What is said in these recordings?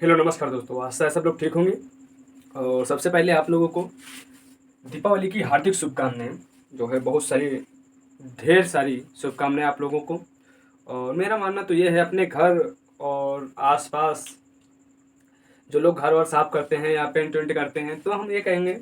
Hello नमस्कार दोस्तों, आशा है सब लोग ठीक होंगे। और सबसे पहले आप लोगों को दीपावली की हार्दिक शुभकामनाएं। जो है बहुत सारी ढेर सारी शुभकामनाएं आप लोगों को। और मेरा मानना तो ये है, अपने घर और आसपास जो लोग घर और साफ करते हैं या पेंट वेंट करते हैं, तो हम ये कहेंगे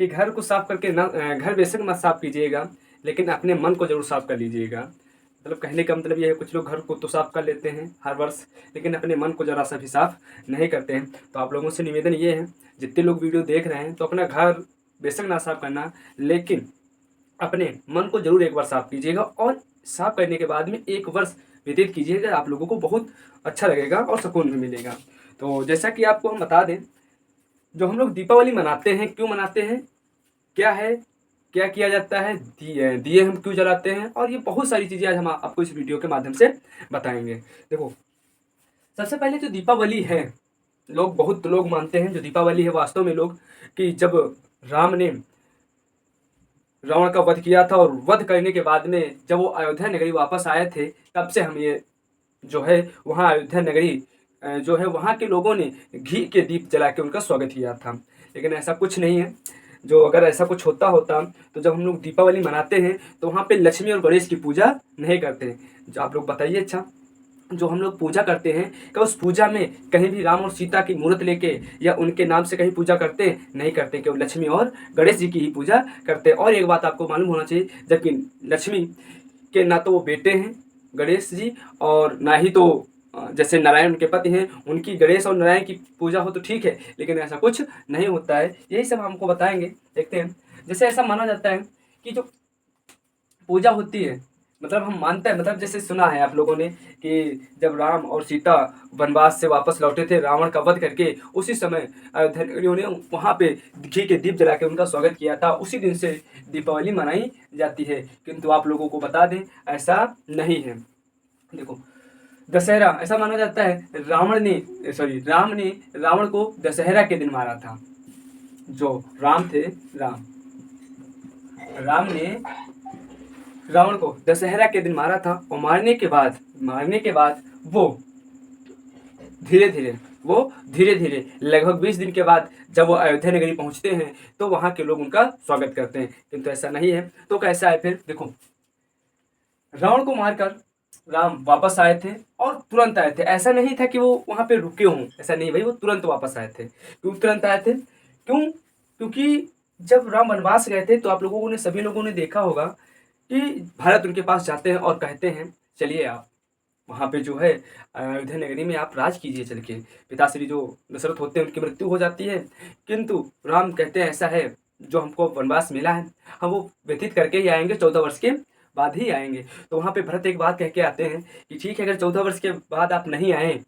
कि घर को साफ करके ना, घर बेशक मत साफ कीजिएगा, लेकिन अपने मन को जरूर साफ कर लीजिएगा। मतलब कहने का मतलब ये है, कुछ लोग घर को तो साफ कर लेते हैं हर वर्ष, लेकिन अपने मन को जरा सा भी साफ नहीं करते हैं। तो आप लोगों से निवेदन ये है, जितने लोग वीडियो देख रहे हैं, तो अपना घर बेशक ना साफ करना, लेकिन अपने मन को जरूर एक बार साफ कीजिएगा। और साफ करने के बाद में एक वर्ष व्यतीत कीजिएगा, आप लोगों को बहुत अच्छा लगेगा और सुकून भी मिलेगा। तो जैसा कि आपको हम बता दें, जो हम लोग दीपावली मनाते हैं, क्यों मनाते हैं, क्या है, क्या किया जाता है, दिए दिए हम क्यों जलाते हैं, और ये बहुत सारी चीज़ें आज हम आपको इस वीडियो के माध्यम से बताएंगे। देखो, सबसे पहले जो दीपावली है, बहुत लोग मानते हैं जो दीपावली है वास्तव में लोग, कि जब राम ने रावण का वध किया था, और वध करने के बाद में जब वो अयोध्या नगरी वापस आए थे, तब से हम ये जो है वहाँ अयोध्या नगरी जो है वहाँ के लोगों ने घी के दीप जला के उनका स्वागत किया था। लेकिन ऐसा कुछ नहीं है। जो अगर ऐसा कुछ होता होता, तो जब हम लोग दीपावली मनाते हैं, तो वहाँ पे लक्ष्मी और गणेश की पूजा नहीं करते। जो आप लोग बताइए, अच्छा, जो हम लोग पूजा करते हैं, क्या उस पूजा में कहीं भी राम और सीता की मूर्त लेके या उनके नाम से कहीं पूजा करते नहीं करते, केवल लक्ष्मी और गणेश जी की ही पूजा करते हैं। और एक बात आपको मालूम होना चाहिए, जबकि लक्ष्मी के ना तो वो बेटे हैं गणेश जी, और ना ही तो जैसे नारायण उनके पति हैं, उनकी गणेश और नारायण की पूजा हो तो ठीक है, लेकिन ऐसा कुछ नहीं होता है। यही सब हमको बताएंगे, देखते हैं। जैसे ऐसा माना जाता है कि जो पूजा होती है, मतलब हम मानते हैं, मतलब जैसे सुना है आप लोगों ने कि जब राम और सीता वनवास से वापस लौटे थे रावण का वध करके, उसी समय अयोध्या ने वहाँ पे घी के दीप जला के उनका स्वागत किया था। उसी दिन से दीपावली मनाई जाती है। किंतु आप लोगों को बता दें, ऐसा नहीं है। देखो, दशहरा ऐसा माना जाता है, राम ने रावण को दशहरा के दिन मारा था। जो राम थे, राम राम ने रावण को दशहरा के दिन मारा था। और मारने के बाद वो धीरे धीरे धीरे धीरे लगभग 20 दिन के बाद जब वो अयोध्या नगरी पहुंचते हैं, तो वहां के लोग उनका स्वागत करते हैं। किंतु ऐसा नहीं है। तो कैसा है फिर, देखो, रावण को मारकर राम वापस आए थे, और तुरंत आए थे। ऐसा नहीं था कि वो वहां पे रुके हों, ऐसा नहीं भाई, वो तुरंत वापस आए थे। क्यों तुरंत आए थे, क्यों, क्योंकि जब राम वनवास गए थे, तो आप लोगों ने, सभी लोगों ने देखा होगा कि भरत उनके पास जाते हैं और कहते हैं, चलिए आप वहाँ पे जो है अयोध्या नगरी में आप राज कीजिए चल के। पिताश्री जो दशरथ होते हैं, उनकी मृत्यु हो जाती है, किंतु राम कहते हैं, ऐसा है, जो हमको वनवास मिला है, हम वो व्यतीत करके ही आएंगे, 14 वर्ष के बाद ही आएंगे। तो वहाँ पे भरत एक बात कह के आते हैं कि ठीक है, अगर 14 वर्ष के बाद आप नहीं आए,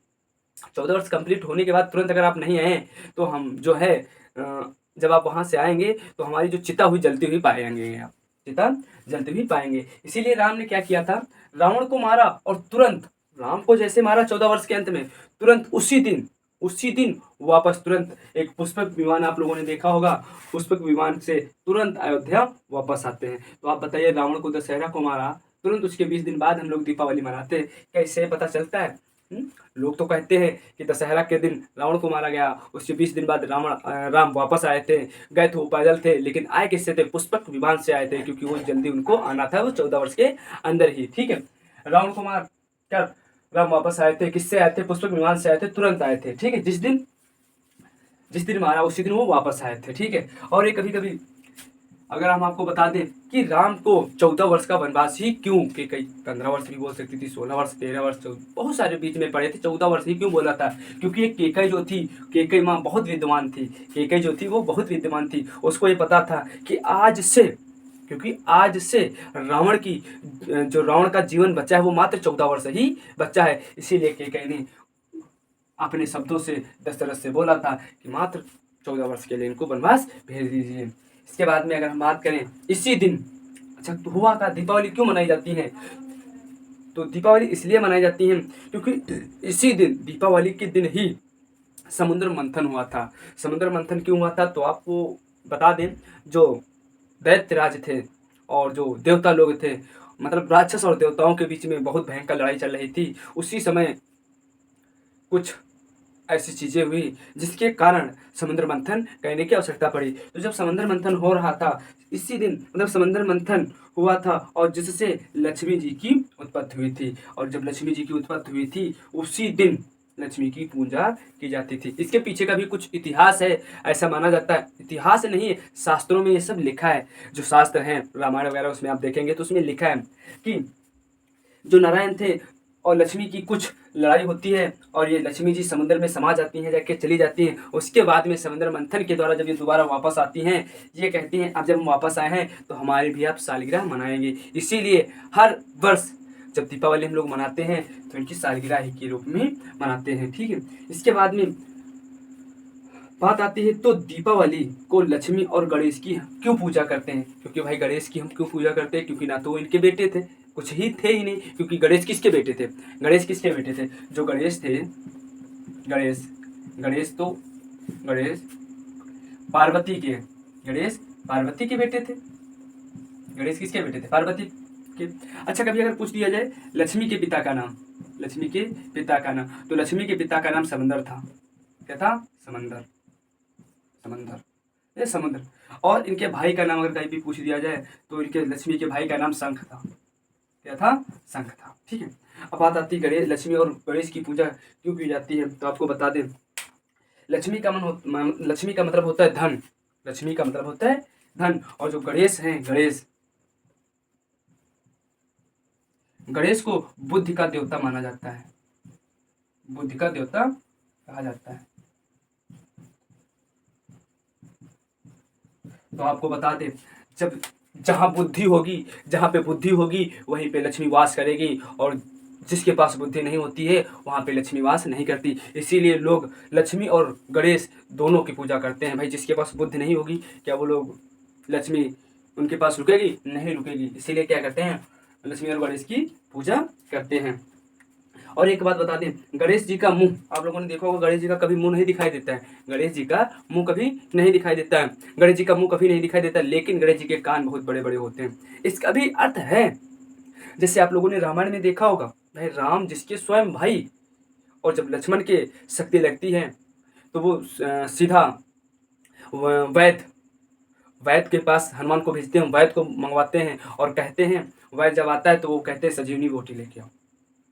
14 वर्ष कंप्लीट होने के बाद तुरंत अगर आप नहीं आए, तो हम जो है जब आप वहाँ से आएंगे, तो हमारी जो चिता हुई जलती हुई पाएंगे, आप चिता जलती हुई पाएंगे। इसीलिए राम ने क्या किया था, रावण को मारा, और तुरंत राम को जैसे मारा 14 वर्ष के अंत में, तुरंत उसी दिन वापस तुरंत एक पुष्पक विमान, आप लोगों ने देखा होगा, पुष्पक विमान से तुरंत अयोध्या वापस आते हैं। तो आप बताइए, रावण को दशहरा को मारा, तुरंत उसके 20 दिन बाद हम लोग दीपावली मनाते हैं। क्या इससे पता चलता है? लोग तो कहते हैं कि दशहरा के दिन रावण को मारा गया, उसके 20 दिन बाद राम वापस आए थे। गए थे वो पैदल थे, लेकिन आए किससे थे, पुष्पक विमान से आए थे, क्योंकि वो जल्दी उनको आना था, वो 14 वर्ष के अंदर ही। ठीक है, रावण को मार कर राम वापस आए थे, किससे आए थे, पुष्पक विमान से आए थे, तुरंत आए थे। ठीक है, जिस दिन मारा उसी दिन वो वापस आए थे। ठीक है, और ये कभी कभी अगर हम आपको बता दें कि राम को 14 वर्ष का वनवास ही क्यों, कि कई 15 वर्ष भी बोल सकती थी, 16 वर्ष, 13 वर्ष, बहुत सारे बीच में पड़े थे, 14 वर्ष ही क्यों बोला था, क्योंकि एक केकई जो थी, केकई माँ बहुत विद्वान थी, केकई जो थी वो बहुत विद्वान थी। उसको ये पता था कि आज से रावण का जीवन बचा है, वो मात्र 14 वर्ष ही बचा है। इसीलिए केकई ने अपने शब्दों से दशरथ से बोला था कि मात्र 14 वर्ष के लिए इनको वनवास भेज दीजिए। इसके बाद में अगर हम बात करें इसी दिन, अच्छा, तो हुआ था, दीपावली क्यों मनाई जाती है, तो दीपावली इसलिए मनाई जाती है क्योंकि इसी दिन, दीपावली के दिन ही समुद्र मंथन हुआ था। समुद्र मंथन क्यों हुआ था, तो आपको बता दें, जो दैत्यराज थे और जो देवता लोग थे, मतलब राक्षस और देवताओं के बीच में बहुत भयंकर लड़ाई चल रही थी। उसी समय कुछ ऐसी चीज़ें हुई जिसके कारण समुद्र मंथन करने की आवश्यकता पड़ी। तो जब समुद्र मंथन हो रहा था, इसी दिन मतलब समुद्र मंथन हुआ था और जिससे लक्ष्मी जी की उत्पत्ति हुई थी। और जब लक्ष्मी जी की उत्पत्ति हुई थी, उसी दिन लक्ष्मी की पूजा की जाती थी। इसके पीछे का भी कुछ इतिहास है। ऐसा माना जाता है, इतिहास नहीं है, शास्त्रों में ये सब लिखा है। जो शास्त्र हैं रामायण वगैरह, उसमें आप देखेंगे तो उसमें लिखा है कि जो नारायण थे और लक्ष्मी की कुछ लड़ाई होती है और ये लक्ष्मी जी समुद्र में समा जाती हैं, जाके चली जाती हैं। उसके बाद में समुद्र मंथन के द्वारा जब ये दोबारा वापस आती हैं, ये कहती हैं अब जब हम वापस आए हैं तो हमारी भी आप सालगिरह मनाएंगे। इसीलिए हर वर्ष जब दीपावली हम लोग मनाते हैं तो इनकी सालगिरह ही के रूप में मनाते हैं। ठीक है, इसके बाद में बात आती है तो दीपावली को लक्ष्मी और गणेश की क्यों पूजा करते हैं? क्योंकि भाई गणेश की हम क्यों पूजा करते हैं? क्योंकि ना तो वो इनके बेटे थे, कुछ ही थे ही नहीं। क्योंकि गणेश किसके बेटे थे? गणेश किसके बेटे थे? जो गणेश थे, गणेश गणेश तो गणेश पार्वती के, गणेश पार्वती के बेटे थे। गणेश किसके बेटे थे? पार्वती के। अच्छा, कभी अगर पूछ दिया जाए लक्ष्मी के पिता का नाम, लक्ष्मी के पिता का नाम, तो लक्ष्मी के पिता का नाम समंदर था। क्या था? समंदर, समंदर, ये समुद्र। और इनके भाई का नाम अगर कहीं भी पूछ दिया जाए तो इनके लक्ष्मी के भाई का नाम शंख था। क्या था? शंख था। ठीक है, अब बात आती है गणेश, लक्ष्मी और गणेश की पूजा क्यों की जाती है। तो आपको बता दें, लक्ष्मी का लक्ष्मी का मतलब होता है धन, लक्ष्मी का मतलब होता है धन। और जो गणेश हैं, गणेश को बुद्धि का देवता माना जाता है, बुद्धि का देवता कहा जाता है। तो आपको बता दें, जब जहाँ बुद्धि होगी, जहाँ पे बुद्धि होगी वहीं पे लक्ष्मी वास करेगी, और जिसके पास बुद्धि नहीं होती है वहाँ पे लक्ष्मी वास नहीं करती। इसीलिए लोग लक्ष्मी और गणेश दोनों की पूजा करते हैं। भाई जिसके पास बुद्धि नहीं होगी, क्या वो लोग लक्ष्मी उनके पास रुकेगी? नहीं रुकेगी। इसीलिए क्या करते हैं? लक्ष्मी और गणेश की पूजा करते हैं। और एक बात बता दें, गणेश जी का मुंह आप लोगों ने देखा होगा, गणेश जी का कभी मुंह नहीं दिखाई देता है। गणेश जी का मुंह कभी नहीं दिखाई देता है, गणेश जी का मुंह कभी नहीं दिखाई देता, लेकिन गणेश जी के कान बहुत बड़े बड़े होते हैं। इसका भी अर्थ है, जैसे आप लोगों ने रामायण में देखा होगा, भाई राम जिसके स्वयं भाई, और जब लक्ष्मण के शक्ति लगती है तो वो सीधा वैद्य वैद्य के पास हनुमान को भेजते हैं, वैद्य को मंगवाते हैं और कहते हैं, वैद्य जब आता है तो वो कहते हैं संजीवनी बूटी लेके आओ,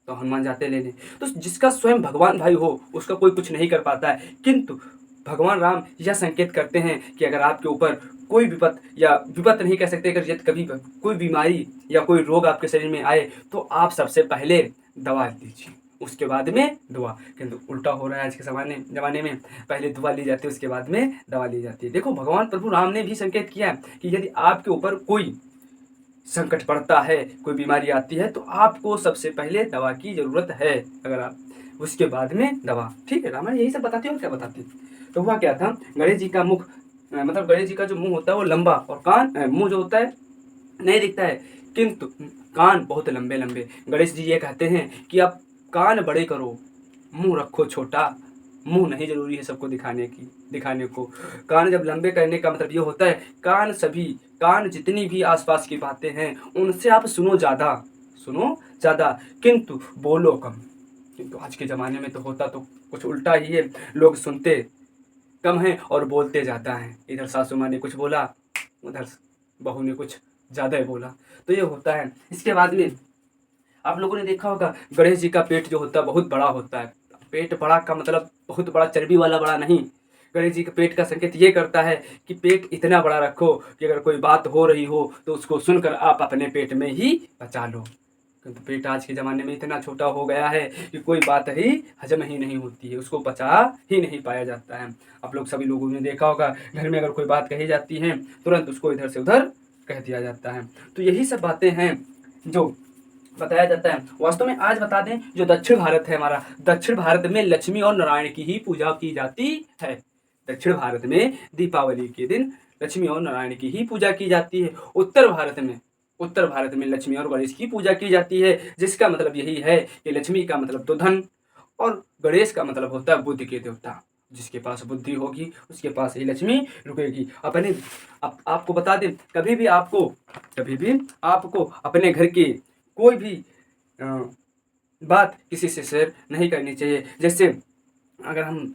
तो हनुमान जाते लेने। तो जिसका स्वयं भगवान भाई हो उसका कोई कुछ नहीं कर पाता है, किंतु भगवान राम यह संकेत करते हैं कि अगर आपके ऊपर कोई विपत, या विपत नहीं कह सकते, अगर यदि कभी कोई बीमारी या कोई रोग आपके शरीर में आए तो आप सबसे पहले दवा लीजिए, उसके बाद में दुआ। किंतु उल्टा हो रहा है आज के ज़माने में, पहले दुआ ली जाती है उसके बाद में दवा ली जाती है। देखो भगवान प्रभु राम ने भी संकेत किया है कि यदि आपके ऊपर कोई संकट पड़ता है, कोई बीमारी आती है, तो आपको सबसे पहले दवा की जरूरत है, अगर आप उसके बाद में दवा। ठीक है, रामायण यही सब बताती है और क्या बताती है। तो हुआ क्या था, गणेश जी का मुख मतलब गणेश जी का जो मुंह होता है वो लंबा, और कान मुंह जो होता है नहीं दिखता है, किंतु कान बहुत लंबे लंबे। गणेश जी ये कहते हैं कि आप कान बड़े करो, मुंह रखो छोटा। मुंह नहीं जरूरी है सबको दिखाने को। कान जब लंबे करने का मतलब ये होता है, कान जितनी भी आसपास की बातें हैं उनसे आप सुनो ज़्यादा, किंतु बोलो कम। किंतु आज के ज़माने में तो होता तो कुछ उल्टा ही है, लोग सुनते कम हैं और बोलते ज़्यादा हैं। इधर सासू माँ ने कुछ बोला, उधर बहू ने कुछ ज़्यादा ही बोला, तो ये होता है। इसके बाद में आप लोगों ने देखा होगा, गणेश जी का पेट जो होता है बहुत बड़ा होता है। पेट बड़ा का मतलब बहुत बड़ा, चर्बी वाला बड़ा नहीं। गणेश जी के पेट का संकेत ये करता है कि पेट इतना बड़ा रखो कि अगर कोई बात हो रही हो तो उसको सुनकर आप अपने पेट में ही बचा लो। किंतु पेट आज के ज़माने में इतना छोटा हो गया है कि कोई बात ही हजम ही नहीं होती है, उसको पचा ही नहीं पाया जाता है। आप लोग सभी लोगों ने देखा होगा, घर में अगर कोई बात कही जाती है तुरंत उसको इधर से उधर कह दिया जाता है। तो यही सब बातें हैं जो बताया जाता है। वास्तव में आज बता दें, जो दक्षिण भारत है हमारा, दक्षिण भारत में लक्ष्मी और नारायण की ही पूजा की जाती है। दक्षिण भारत में दीपावली के दिन लक्ष्मी और नारायण की ही पूजा की जाती है। उत्तर भारत में लक्ष्मी और गणेश की पूजा की जाती है, जिसका मतलब यही है कि लक्ष्मी का मतलब तो धन, और गणेश का मतलब होता है बुद्धि के देवता। जिसके पास बुद्धि होगी उसके पास ही लक्ष्मी रुकेगी। आपको बता दें, कभी भी आपको अपने घर की कोई भी बात किसी से शेयर नहीं करनी चाहिए। जैसे अगर हम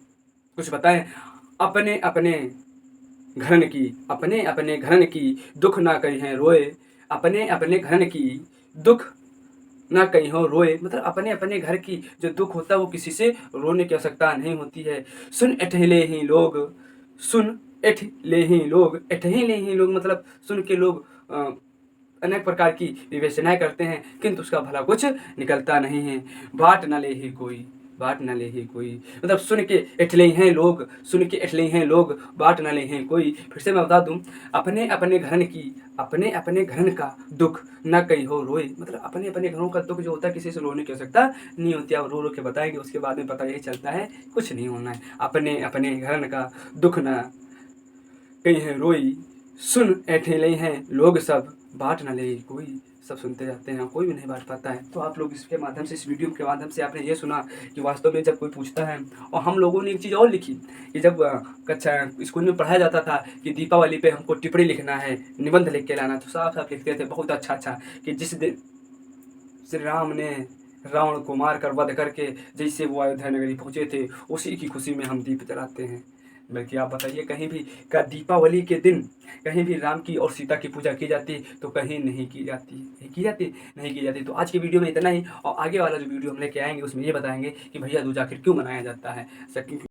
कुछ बताएं, अपने अपने घरन की, अपने अपने घरन की दुख ना कहीं रोए, अपने अपने घरन की दुख ना कहीं हो रोए। मतलब अपने अपने घर की जो दुख होता है वो किसी से रोने की आवश्यकता नहीं होती है। सुन एठले ही लोग, सुन एठले ही लोग, एठले ही लोग मतलब सुन के लोग अनेक प्रकार की विवेचनाएं करते हैं, किंतु उसका भला कुछ निकलता नहीं है। बाट न ले ही कोई, बाट न ले ही कोई, मतलब सुन के एठले हैं लोग, सुन के एठले हैं लोग, बाट न ले हैं कोई। फिर से मैं बता दूं, अपने अपने घरन की, अपने अपने घरन का दुख न कहीं हो रोए। मतलब अपने अपने घरों का दुख जो होता है किसी से रोने की आवश्यकता नहीं होती। आप रो रो के बताएंगे, उसके बाद में पता यही चलता है कुछ नहीं होना है। अपने अपने घरन का दुख न कहीं है रोई, सुन ऐठे हैं लोग सब, बाट न ले कोई। सब सुनते जाते हैं, कोई भी नहीं बांट पाता है। तो आप लोग इसके माध्यम से, इस वीडियो के माध्यम से आपने ये सुना कि वास्तव में जब कोई पूछता है, और हम लोगों ने एक चीज़ और लिखी कि जब कक्षा स्कूल में पढ़ाया जाता था कि दीपावली पे हमको टिप्पणी लिखना है, निबंध लिख के लाना, तो साफ साफ लिखते थे बहुत अच्छा अच्छा कि जिस दिन श्री राम ने रावण को मार कर वध करके जैसे वो अयोध्या नगरी पहुँचे थे, उसी की खुशी में हम दीप जलाते हैं। बल्कि आप बताइए, कहीं भी का दीपावली के दिन कहीं भी राम की और सीता की पूजा की जाती तो कहीं नहीं की जाती, नहीं की जाती, नहीं की जाती। तो आज की वीडियो में इतना ही, और आगे वाला जो वीडियो हम लेके आएंगे उसमें ये बताएंगे कि भैया दूज आखिर क्यों मनाया जाता है।